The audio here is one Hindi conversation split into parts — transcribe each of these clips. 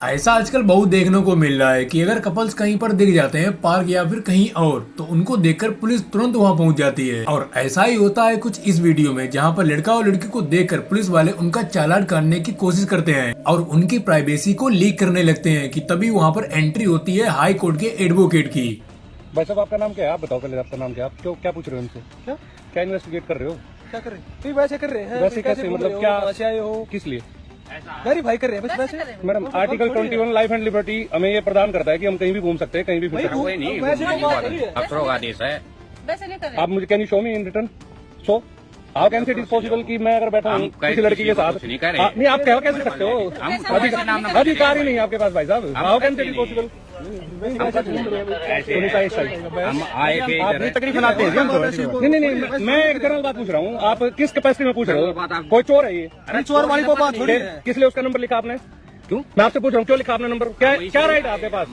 ऐसा आजकल बहुत देखने को मिल रहा है कि अगर कपल्स कहीं पर दिख जाते हैं पार्क या फिर कहीं और, तो उनको देखकर पुलिस तुरंत वहां पहुंच जाती है। और ऐसा ही होता है कुछ इस वीडियो में, जहां पर लड़का और लड़की को देखकर पुलिस वाले उनका चालान काटने की कोशिश करते हैं और उनकी प्राइवेसी को लीक करने लगते हैं कि तभी वहां पर एंट्री होती है हाई कोर्ट के एडवोकेट की। भाई साहब, आपका नाम क्या है? आप बताओ पहले, आपका नाम क्या है? आप क्यों क्या पूछ रहे हो उनसे? क्या इन्वेस्टिगेट कर रहे हो? क्या कर रहे हैं? नहीं, वैसे कर रहे हैं। वैसे कैसे? मतलब क्या से आए हो? किस लिए? वेरीफाई कर रहे हैं बस वैसे। Madam, article 21 life and liberty हमें ये प्रदान करता है कि हम कहीं भी घूम सकते हैं, कहीं भी फिर सकते कोई नहीं, वैसे तो बात नहीं है। अफसरों का आदेश है। वैसे नहीं कर रहे। हैं। आप मुझे can you show me in return? So how can it is possible कि मैं अगर बैठा हूँ किसी लड़की के साथ? नहीं कर रहे। नहीं, आप कह कैसे सकते हो? अधिकार ही नहीं है आपके पास भाई साहब। How can it is possible? हम आए थे इधर। तकलीफ लाते हैं। नहीं, मैं एक जनरल बात पूछ रहा हूँ। आप किस कैपेसिटी में पूछ रहे हो? कोई चोर है ये? अरे चोर वाली को बात थोड़ी है। किस लिए उसका नंबर लिखा आपने? क्यों? मैं आपसे पूछ रहा हूँ, क्यों लिखा आपने नंबर? क्या राइट है आपके पास?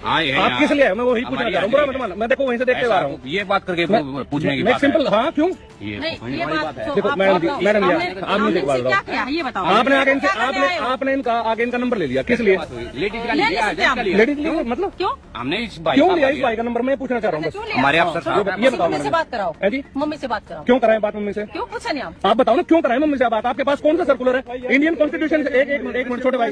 आए हैं आप किस लिए है? मैं वही पूछना चाह रहा हूँ। मैं देखो वहीं से देखते आ रहा हूँ। ये बात करके पूछने की मैं बात है। सिंपल, हाँ क्यों? नहीं, ये बात तो देखो आप- मैडम जी, आप- मैडम जी, आपने- आप नहीं देख पा आपने रहे क्या हो। किया है ये बताओ। आपने आगे इनसे क्या करने आए हो? आपने इनका आगे इनका नंबर ले लिया, किस लिए? लेडीज का ले लिया, सकते हैं आप। लेडीज लिए मतलब क्यों? हमने इस बाइक क्यों का लिया इस लिया। भाई का नंबर? मैं पूछना चाह रहा हूँ बस। क्यों लिया? हमारे अफसर साहब ये बताओ मम्मी से मैडम। बात कराओ। है जी? मम्मी से बात कराओ। क्यों कराएं बात मम्मी से? क्यों पूछा नहीं आप? आप बताओ ना, क्यों कराएं मम्मी से बात? आपके पास कौन सा सर्कुलर है? इंडियन कॉन्स्टिट्यूशन से एक मिनट छोटे भाई,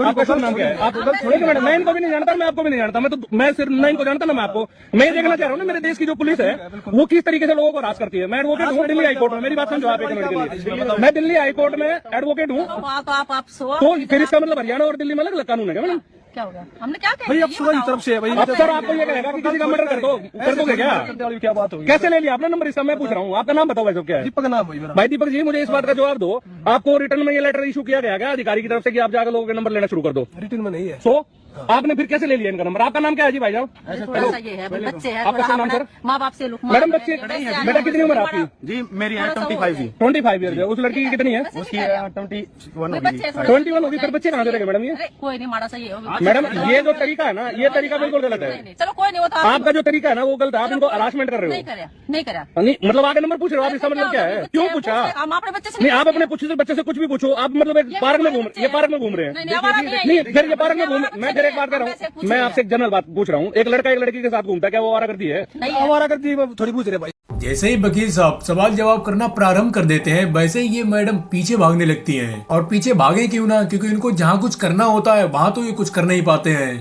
आपका शुभ नाम क्या है? आप एक मिनट, मैं इनको भी नहीं जानता, मैं आपको भी नहीं जानता। मैं सिर्फ ना इनको जानता ना मैं आपको। मैं देखना चाह रहा हूँ ना, मेरे देश की जो पुलिस है वो किस तरीके से लोगों को हरास करती है। मैं एडवोकेट हूँ दिल्ली हाई कोर्ट में। मेरी बात समझो आप एक मिनट के लिए। मैं दिल्ली हाई कोर्ट में एडवोकेट हूँ। तो आप सो तो फिर इसका मतलब हरियाणा और दिल्ली में अलग अलग कानून है क्या मैडम? क्या हो गया? हमने क्या कहा? भाई अब सुबह की तरफ से है भाई। अब सर आपको ये कहेगा कि किसी का मर्डर कर दोगे क्या? क्या बात होगी? कैसे ले लिया आपने नंबर इसका? मैं पूछ रहा हूँ, आपका नाम बताओ भाई साहब, क्या है? दीपक नाम भाई मेरा। भाई दीपक जी, मुझे इस बात का जवाब दो। आपको रिटर्न में ये लेटर इशू किया गया क्या अधिकारी की तरफ से कि आप जाकर लोगों के नंबर लेना शुरू कर दो? रिटर्न में नहीं है। सो आपने फिर कैसे ले लिया इनका नंबर? आपका नाम क्या है जी भाई साहब? थोड़ा सा ये है, बच्चे हैं, आपका क्या नाम सर? माँ बाप से लुक मैडम बच्चे, बेटा कितनी उम्र है आपकी? जी मेरी है 25 जी। 25 ईयर है। उस लड़की की कितनी है? उसकी 21 होगी। 21 होगी। फिर बच्चे कहाँ से रहेंगे मैडम ये? कोई नहीं, माड़ा सा ये हो। मैडम ये जो तरीका है ना, ये तरीका बिल्कुल गलत है। चलो कोई नहीं, वो तो आपका जो तरीका है ना वो गलत है। आप इनको हरासमेंट कर रहे नहीं हो। करा, नहीं करा। नहीं मतलब आगे नंबर पूछ रहे हो आप, इसका मतलब क्या है? क्यों पूछा? हम अपने बच्चे से नहीं, आप अपने पूछे से बच्चे से कुछ भी पूछो। आप मतलब एक पार्क में घूम, ये पार्क में घूम रहे हैं। नहीं, फिर ये पार्क में घूम, मैं फिर एक बात कर रहा हूँ, मैं आपसे एक जनरल बात पूछ रहा हूँ। एक लड़का एक लड़की के साथ घूमता है, क्या वो आवारा करती है? हमारा करती थोड़ी पूछ रहे भाई। जैसे ही वकील साहब सवाल जवाब करना प्रारंभ कर देते हैं, वैसे ही ये मैडम पीछे भागने लगती हैं। और पीछे भागे क्यों ना, क्योंकि इनको जहाँ कुछ करना होता है वहाँ तो ये कुछ कर नहीं पाते हैं।